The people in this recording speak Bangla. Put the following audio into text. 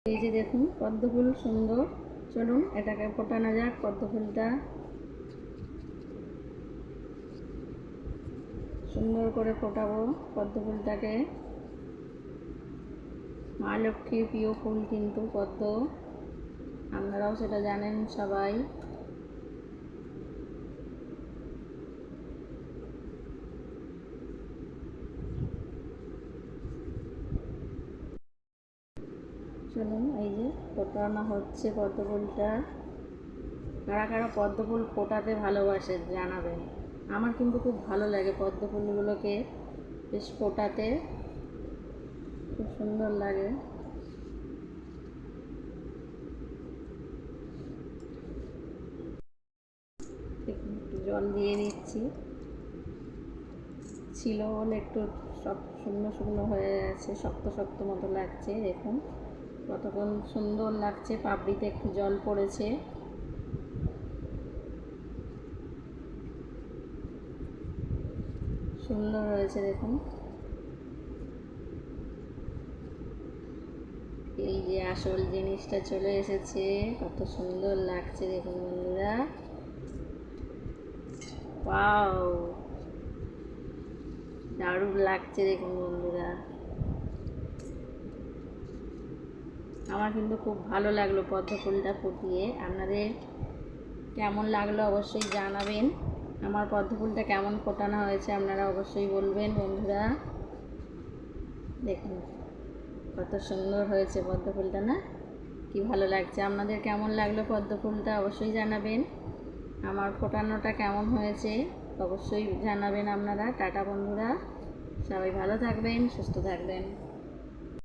এই যে দেখুন পদ্ম ফুল সুন্দর। চলুন এটাকে ফোটানো যাক। পদ্ম ফুলটা সুন্দর করে ফোটাবো। পদ্ম ফুলটাকে মা লক্ষ্মীর প্রিয় ফুল কিন্তু পদ্ম, আপনারাও সেটা জানেন সবাই। চলুন এই যে ফোটানো হচ্ছে পদ্ম ফুলটা। কারা কারা পদ্ম ফুল ফোটাতে ভালোবাসে জানাবেন। আমার কিন্তু খুব ভালো লাগে পদ্ম ফুলগুলোকে বেশ ফোটাতে, খুব সুন্দর লাগে। একটু জল দিয়ে দিচ্ছি, ছিল বলে একটু সব শুকনো শুকনো হয়ে গেছে, শক্ত শক্ত মতো লাগছে। দেখুন কতক্ষণ সুন্দর লাগছে, পাপড়িতে একটু জল পড়েছে। সুন্দর হয়েছে দেখুন। এই যে আসল জিনিসটা চলে এসেছে, কত সুন্দর লাগছে দেখুন বন্ধুরা। ওয়াও, দারুণ লাগছে দেখুন বন্ধুরা। আমার কিন্তু খুব ভালো লাগলো পদ্ম ফুলটা ফুটিয়ে। আপনাদের কেমন লাগলো অবশ্যই জানাবেন। আমার পদ্ম ফুলটা কেমন ফোটানো হয়েছে আপনারা অবশ্যই বলবেন বন্ধুরা। দেখুন কত সুন্দর হয়েছে পদ্ম ফুলটা, না কি ভালো লাগছে। আপনাদের কেমন লাগলো পদ্ম ফুলটা অবশ্যই জানাবেন। আমার ফোটানোটা কেমন হয়েছে অবশ্যই জানাবেন আপনারা। টাটা বন্ধুরা, সবাই ভালো থাকবেন, সুস্থ থাকবেন।